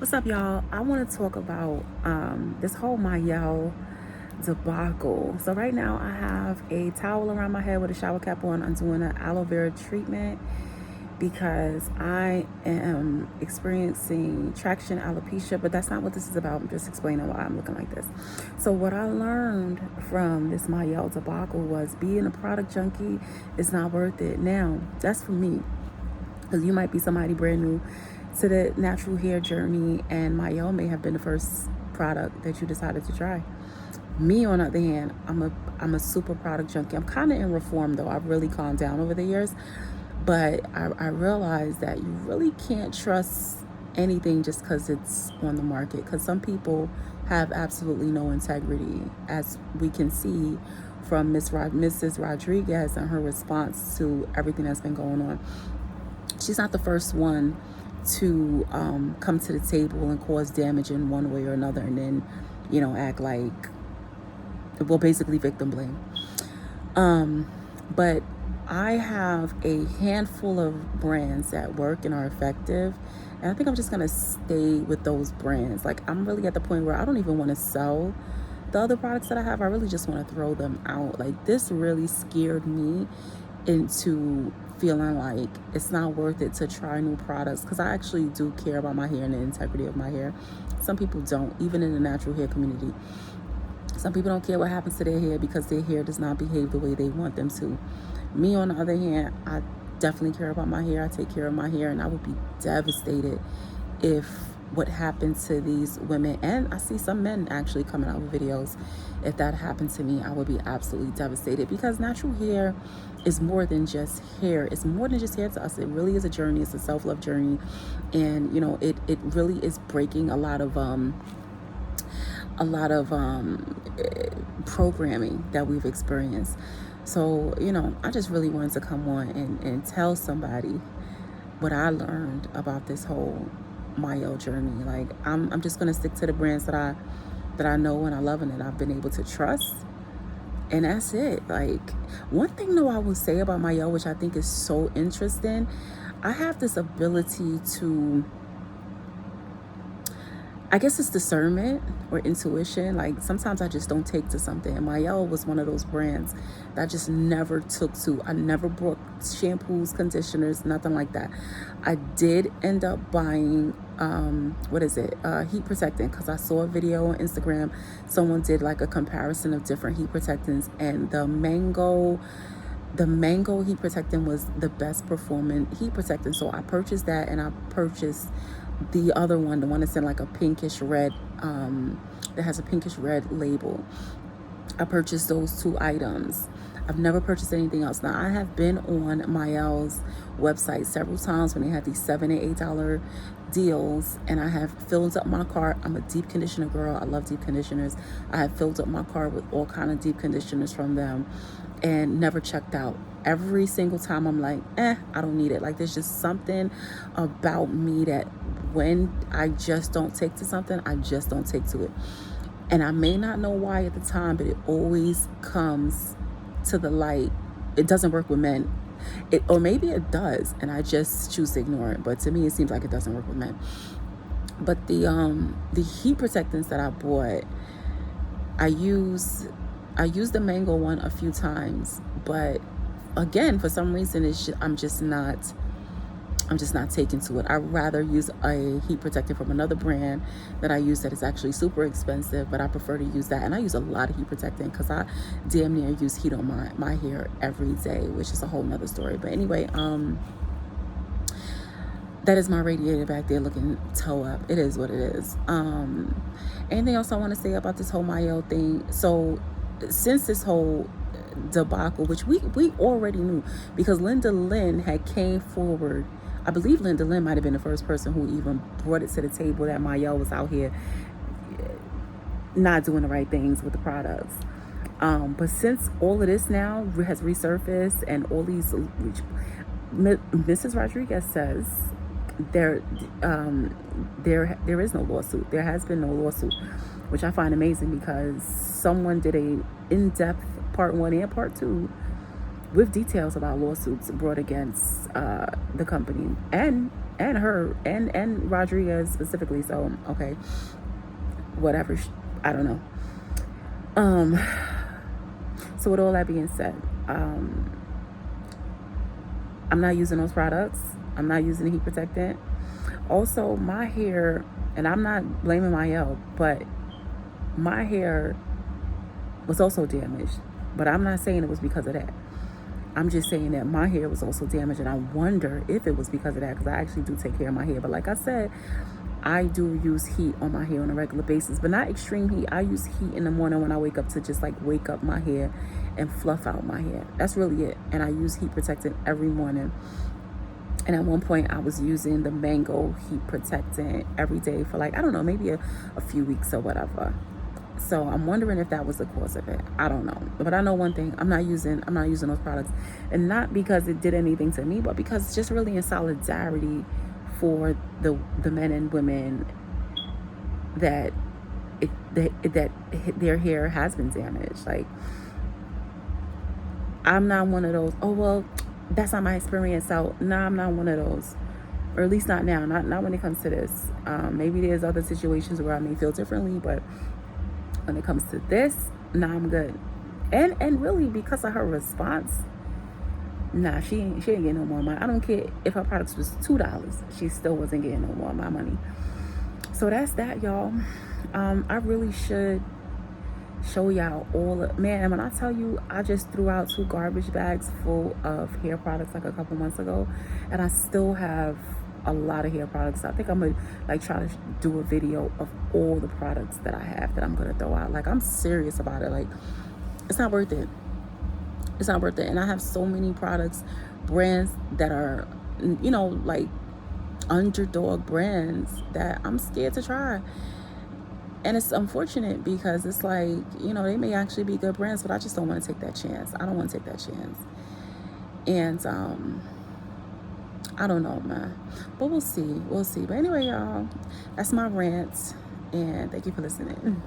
What's up, y'all? I want to talk about this whole Mielle debacle. So right now I have a towel around my head with a shower cap on. I'm doing an aloe vera treatment because I am experiencing traction alopecia, but that's not what this is about. I'm just explaining why I'm looking like this. So what I learned from this Mielle debacle was being a product junkie is not worth it. Now, that's for me, because you might be somebody brand new to the natural hair journey, and Mielle may have been the first product that you decided to try. Me, on the other hand, I'm a super product junkie. I'm kind of in reform, though. I've really calmed down over the years, but I realized that you really can't trust anything just because it's on the market, because some people have absolutely no integrity, as we can see from Mrs. Rodriguez and her response to everything that's been going on. She's not the first one to come to the table and cause damage in one way or another, and then, act like, well, basically victim blame. But I have a handful of brands that work and are effective, and I think I'm just gonna stay with those brands. Like, I'm really at the point where I don't even want to sell the other products that I have. I really just want to throw them out. Like, this really scared me into feeling like it's not worth it to try new products, because I actually do care about my hair and the integrity of my hair. Some people don't, even in the natural hair community. Some people don't care what happens to their hair because their hair does not behave the way they want them to. Me, on the other hand, I definitely care about my hair. I take care of my hair, and I would be devastated if what happened to these women, and I see some men actually coming out with videos, if that happened to me, I would be absolutely devastated, because natural hair is more than just hair. It's more than just hair to us. It really is a journey. It's a self-love journey, and it really is breaking a lot of programming that we've experienced. So I just really wanted to come on and tell somebody what I learned about this whole Mielle journey. Like, I'm just gonna stick to the brands that I know and I love and that I've been able to trust, and that's it. Like, one thing though I will say about Mielle, which I think is so interesting, I have this ability to, I guess it's discernment or intuition. Like, sometimes I just don't take to something. And Mielle was one of those brands that I just never took to. I never bought shampoos, conditioners, nothing like that. I did end up buying, heat protectant, because I saw a video on Instagram. Someone did like a comparison of different heat protectants, and the mango heat protectant was the best performing heat protectant. So I purchased that, and I purchased the other one, the one that's in like a pinkish red, that has a pinkish red label. I purchased those two items. I've never purchased anything else. Now, I have been on Mielle's website several times when they had these $7 and $8 deals, and I have filled up my cart. I'm a deep conditioner girl. I love deep conditioners. I have filled up my cart with all kind of deep conditioners from them, and never checked out. Every single time I'm like, I don't need it. Like, there's just something about me that when I just don't take to something, I just don't take to it. And I may not know why at the time, but it always comes to the light. It doesn't work with men. Or maybe it does, and I just choose to ignore it. But to me, it seems like it doesn't work with men. But the heat protectants that I bought, I used the mango one a few times, but again, for some reason, I'm just not taken to it. I'd rather use a heat protectant from another brand that I use that is actually super expensive, but I prefer to use that. And I use a lot of heat protectant because I damn near use heat on my hair every day, which is a whole nother story. But anyway, that is my radiator back there looking toe up. It is what it is. Anything else I want to say about this whole Mielle thing? So, since this whole debacle, which we already knew, because Linda Lynn had came forward. I believe Linda Lynn might have been the first person who even brought it to the table that Mielle was out here not doing the right things with the products. But since all of this now has resurfaced, and all these, Mrs. Rodriguez says there is no lawsuit. There has been no lawsuit, which I find amazing, because someone did a in-depth part 1 and part 2 with details about lawsuits brought against the company and and her and Rodriguez specifically. So okay, whatever. I don't know. Um, so with all that being said, I'm not using those products. I'm not using the heat protectant. Also, my hair, and I'm not blaming Mielle, but my hair was also damaged. But I'm not saying it was because of that. I'm just saying that my hair was also damaged, and I wonder if it was because of that, because I actually do take care of my hair. But like I said, I do use heat on my hair on a regular basis, but not extreme heat. I use heat in the morning when I wake up to just like wake up my hair and fluff out my hair. That's really it. And I use heat protectant every morning. And at one point I was using the mango heat protectant every day for like, I don't know, maybe a few weeks or whatever. So I'm wondering if that was the cause of it. I don't know. But I know one thing, I'm not using those products. And not because it did anything to me, but because it's just really in solidarity for the men and women that that their hair has been damaged. Like, I'm not one of those, oh well, that's not my experience. So no, I'm not one of those. Or at least not now. Not when it comes to this. Maybe there's other situations where I may feel differently, but when it comes to this, nah, I'm good. And really, because of her response, nah, she ain't getting no more money. I don't care if her products was $2, she still wasn't getting no more of my money. So that's that, y'all. I really should show y'all all of, man, when I tell you, I just threw out 2 garbage bags full of hair products like a couple months ago, and I still have a lot of hair products. I think I'm gonna like try to do a video of all the products that I have that I'm gonna throw out. Like, I'm serious about it. Like, it's not worth it. It's not worth it. And I have so many products, brands that are, you know, like underdog brands that I'm scared to try. And it's unfortunate because it's like, you know, they may actually be good brands, but I just don't want to take that chance. I don't want to take that chance. And I don't know, man. But we'll see. We'll see. But anyway, y'all, that's my rant. And thank you for listening.